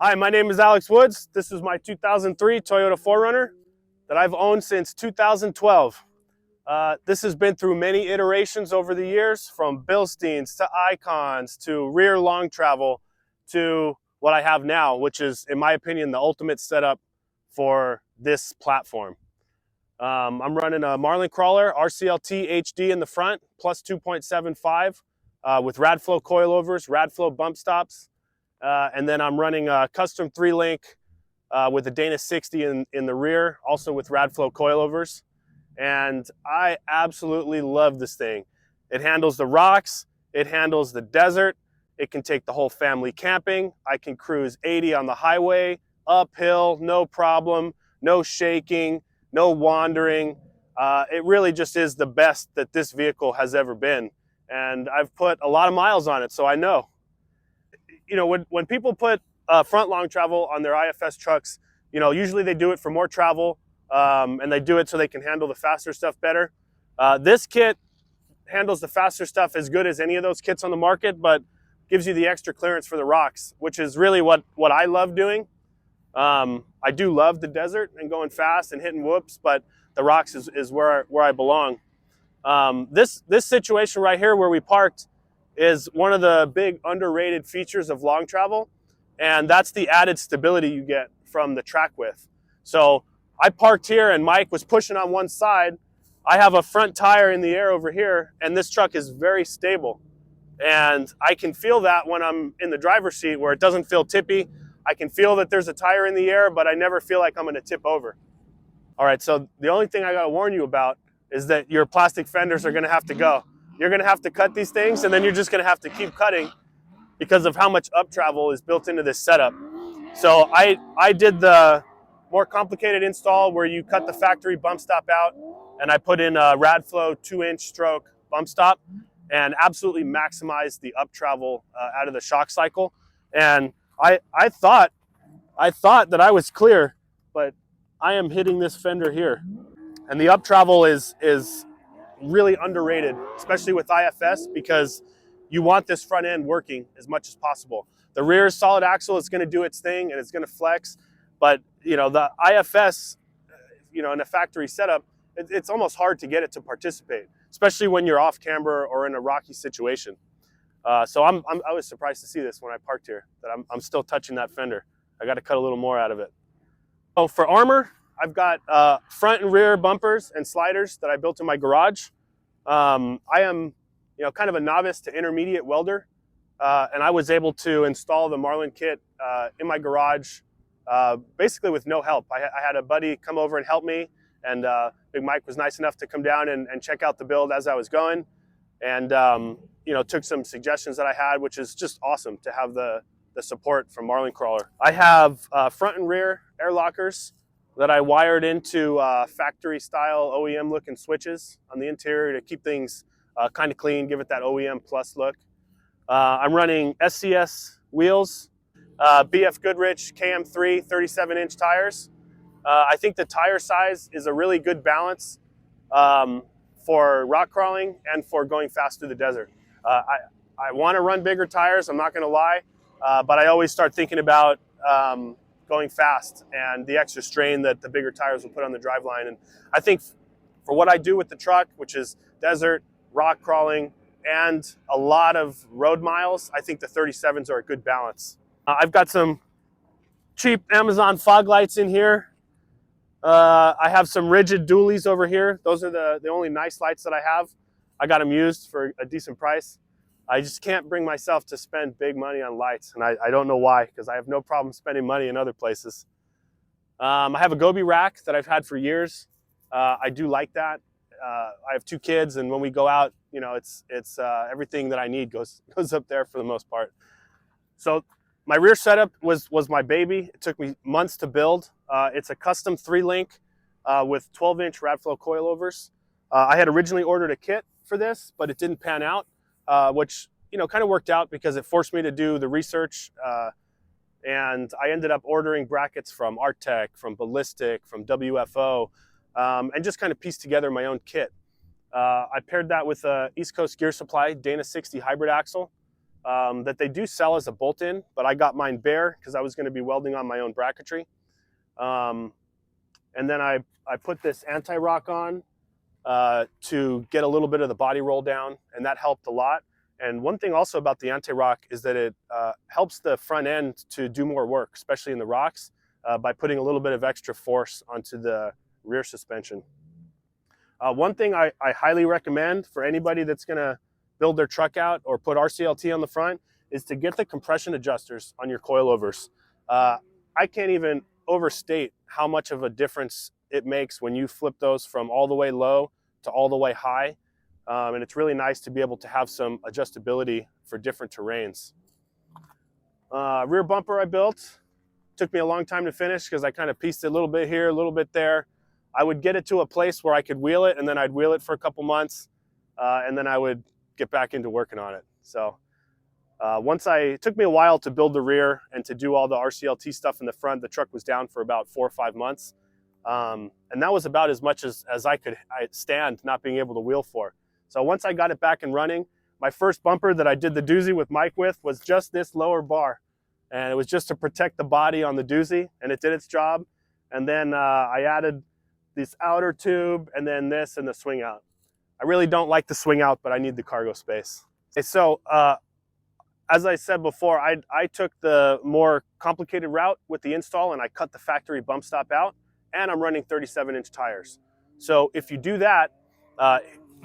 Hi, my name is Alex Woods. This is my 2003 Toyota 4Runner that I've owned since 2012. This has been through many iterations over the years, from Bilsteins to Icons to rear long travel to what I have now, which is, in my opinion, the ultimate setup for this platform. I'm running a Marlin Crawler RCLT HD in the front, plus 2.75 with Radflow coilovers, Radflow bump stops. And then I'm running a custom 3-link with a Dana 60 in the rear, also with Radflow coilovers. And I absolutely love this thing. It handles the rocks, it handles the desert, it can take the whole family camping. I can cruise 80 on the highway, uphill, no problem, no shaking, no wandering. It really just is the best that this vehicle has ever been. And I've put a lot of miles on it, so I know. You know, when people put front long travel on their IFS trucks, you know, usually they do it for more travel, and they do it so they can handle the faster stuff better. This kit handles the faster stuff as good as any of those kits on the market, but gives you the extra clearance for the rocks, which is really what I love doing. I do love the desert and going fast and hitting whoops, but the rocks is where I belong. This situation right here where we parked is one of the big underrated features of long travel, and that's the added stability you get from the track width. So I parked here and Mike was pushing on one side. I have a front tire in the air over here, and this truck is very stable. And I can feel that when I'm in the driver's seat, where it doesn't feel tippy. I can feel that there's a tire in the air, but I never feel like I'm gonna tip over. All right, so the only thing I gotta warn you about is that your plastic fenders are gonna have to go. You're gonna have to cut these things, and then you're just gonna have to keep cutting because of how much up travel is built into this setup. So I did the more complicated install where you cut the factory bump stop out, and I put in a Radflow 2-inch stroke bump stop and absolutely maximized the up travel out of the shock cycle. And I thought that I was clear, but I am hitting this fender here. And the up travel is really underrated, especially with IFS, because you want this front end working as much as possible. The rear solid axle is going to do its thing and it's going to flex, but you know, the IFS, you know, in a factory setup, it's almost hard to get it to participate, especially when you're off camber or in a rocky situation. So I was surprised to see this when I parked here, that I'm still touching that fender. I got to cut a little more out of it. Oh, for armor, I've got front and rear bumpers and sliders that I built in my garage. I am, you know, kind of a novice to intermediate welder, and I was able to install the Marlin kit in my garage basically with no help. I had a buddy come over and help me, and Big Mike was nice enough to come down and check out the build as I was going, and you know, took some suggestions that I had, which is just awesome to have the support from Marlin Crawler. I have front and rear air lockers that I wired into factory style OEM looking switches on the interior to keep things kind of clean, give it that OEM plus look. I'm running SCS wheels, BF Goodrich KM3 37-inch tires. I think the tire size is a really good balance for rock crawling and for going fast through the desert. I want to run bigger tires, I'm not going to lie, but I always start thinking about going fast and the extra strain that the bigger tires will put on the driveline. And I think for what I do with the truck, which is desert, rock crawling, and a lot of road miles, I think the 37s are a good balance. I've got some cheap Amazon fog lights in here. I have some rigid dualies over here. Those are the only nice lights that I have. I got them used for a decent price. I just can't bring myself to spend big money on lights, and I don't know why, because I have no problem spending money in other places. I have a Gobi rack that I've had for years. I do like that. I have 2 kids, and when we go out, you know, it's everything that I need goes up there for the most part. So my rear setup was my baby. It took me months to build. It's a custom 3-link with 12-inch Radflow coilovers. I had originally ordered a kit for this, but it didn't pan out. Which, you know, kind of worked out because it forced me to do the research, and I ended up ordering brackets from Artec, from Ballistic, from WFO, and just kind of pieced together my own kit. I paired that with a East Coast Gear Supply Dana 60 hybrid axle, that they do sell as a bolt-in, but I got mine bare because I was going to be welding on my own bracketry. And then I put this anti-rock on to get a little bit of the body roll down, and that helped a lot. And one thing also about the anti-rock is that it helps the front end to do more work, especially in the rocks, by putting a little bit of extra force onto the rear suspension. One thing I highly recommend for anybody that's going to build their truck out or put RCLT on the front is to get the compression adjusters on your coilovers. I can't even overstate how much of a difference it makes when you flip those from all the way low to all the way high. And it's really nice to be able to have some adjustability for different terrains. Rear bumper I built. Took me a long time to finish because I kind of pieced it a little bit here, a little bit there. I would get it to a place where I could wheel it, and then I'd wheel it for a couple months, and then I would get back into working on it. So it took me a while to build the rear and to do all the RCLT stuff in the front. The truck was down for about 4 or 5 months. And that was about as much as I could stand not being able to wheel for. So once I got it back and running, my first bumper that I did the doozy with Mike with was just this lower bar. And it was just to protect the body on the doozy, and it did its job. And then I added this outer tube, and then this and the swing out. I really don't like the swing out, but I need the cargo space. Okay, so as I said before, I took the more complicated route with the install, and I cut the factory bump stop out, and I'm running 37-inch tires. So if you do that,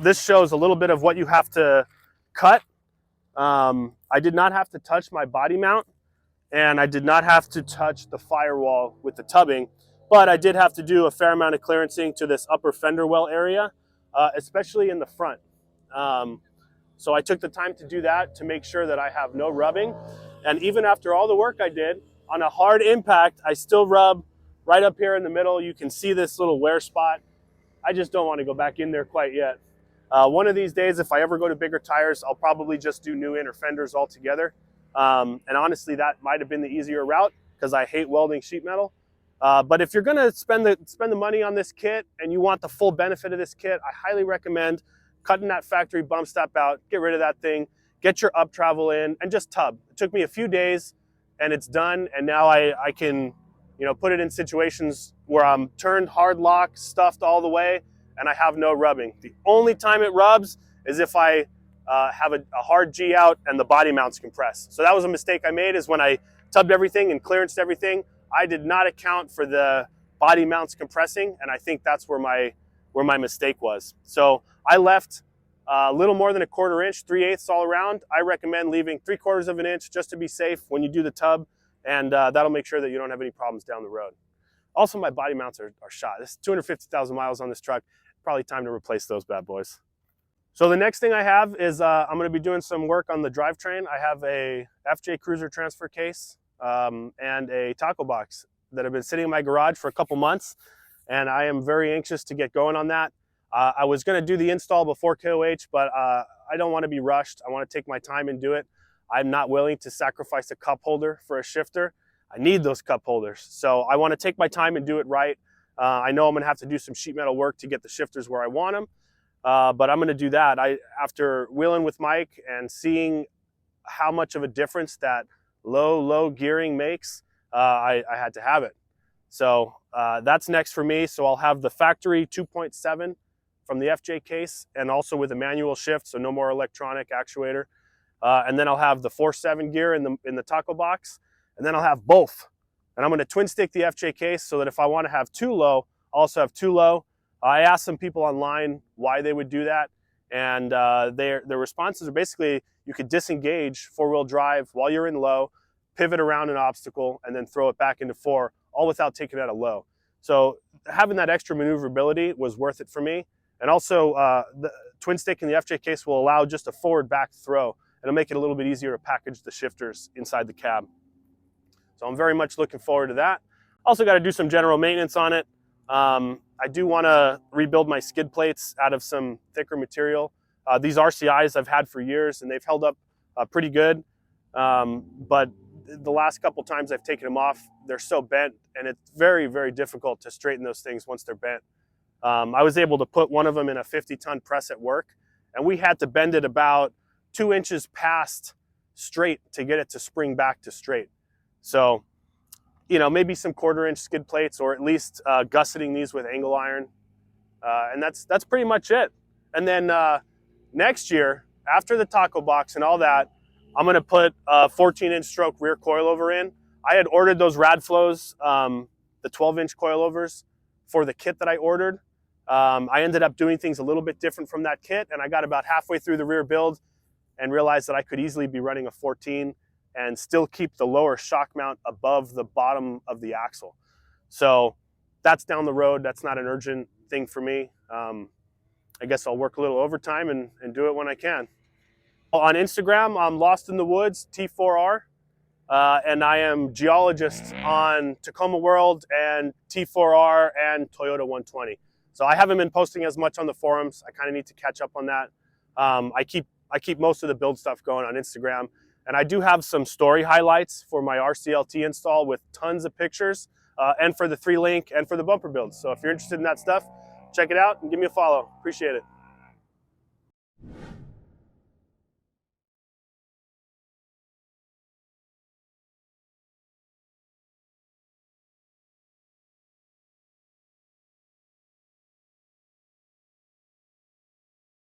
this shows a little bit of what you have to cut. I did not have to touch my body mount, and I did not have to touch the firewall with the tubbing, but I did have to do a fair amount of clearancing to this upper fender well area, especially in the front. So I took the time to do that to make sure that I have no rubbing. And even after all the work I did, on a hard impact, I still rub right up here in the middle. You can see this little wear spot. I just don't want to go back in there quite yet. One of these days, if I ever go to bigger tires, I'll probably just do new inner fenders altogether. And honestly, that might have been the easier route because I hate welding sheet metal. But if you're going to spend the money on this kit and you want the full benefit of this kit, I highly recommend cutting that factory bump stop out, get rid of that thing, get your up travel in, and just tub. It took me a few days, and it's done. And now I can, put it in situations where I'm turned hard lock, stuffed all the way, and I have no rubbing. The only time it rubs is if I have a hard G out and the body mounts compress. So that was a mistake I made, is when I tubbed everything and clearanced everything, I did not account for the body mounts compressing, and I think that's where my mistake was. So I left a little more than a 1/4 inch, 3/8 all around. I recommend leaving 3/4 of an inch just to be safe when you do the tub, and that'll make sure that you don't have any problems down the road. Also, my body mounts are shot. This is 250,000 miles on this truck. Probably time to replace those bad boys. So the next thing I have is I'm going to be doing some work on the drivetrain. I have a FJ Cruiser transfer case and a taco box that have been sitting in my garage for a couple months, and I am very anxious to get going on that. I was going to do the install before KOH, but I don't want to be rushed. I want to take my time and do it. I'm not willing to sacrifice a cup holder for a shifter. I need those cup holders, so I want to take my time and do it right. I know I'm going to have to do some sheet metal work to get the shifters where I want them, but I'm going to do that. After wheeling with Mike and seeing how much of a difference that low gearing makes, I had to have it. So that's next for me. So I'll have the factory 2.7 from the FJ case, and also with a manual shift, so no more electronic actuator. And then I'll have the 4.7 gear in the taco box, and then I'll have both. And I'm going to twin stick the FJ case so that if I want to have two low, I'll also have two low. I asked some people online why they would do that, and their responses are basically you could disengage 4-wheel drive while you're in low, pivot around an obstacle, and then throw it back into 4, all without taking out a low. So having that extra maneuverability was worth it for me. And also the twin stick in the FJ case will allow just a forward back throw. It'll make it a little bit easier to package the shifters inside the cab. So I'm very much looking forward to that. Also got to do some general maintenance on it. I do want to rebuild my skid plates out of some thicker material. These RCIs I've had for years, and they've held up pretty good. But the last couple times I've taken them off, they're so bent, and it's very, very difficult to straighten those things once they're bent. I was able to put one of them in a 50-ton press at work, and we had to bend it about 2 inches past straight to get it to spring back to straight. So, you know, maybe some 1/4-inch skid plates, or at least gusseting these with angle iron. And that's pretty much it. And then next year, after the taco box and all that, I'm gonna put a 14-inch stroke rear coilover in. I had ordered those Radflows, the 12-inch coilovers for the kit that I ordered. I ended up doing things a little bit different from that kit, and I got about halfway through the rear build and realized that I could easily be running a 14 and still keep the lower shock mount above the bottom of the axle. So that's down the road. That's not an urgent thing for me. I guess I'll work a little overtime and do it when I can. On Instagram, I'm Lost in the Woods, T4R, and I am geologist on Tacoma World and T4R and Toyota 120. So I haven't been posting as much on the forums. I kind of need to catch up on that. I keep most of the build stuff going on Instagram, and I do have some story highlights for my RCLT install with tons of pictures, and for the 3-link and for the bumper builds. So if you're interested in that stuff, check it out and give me a follow. Appreciate it.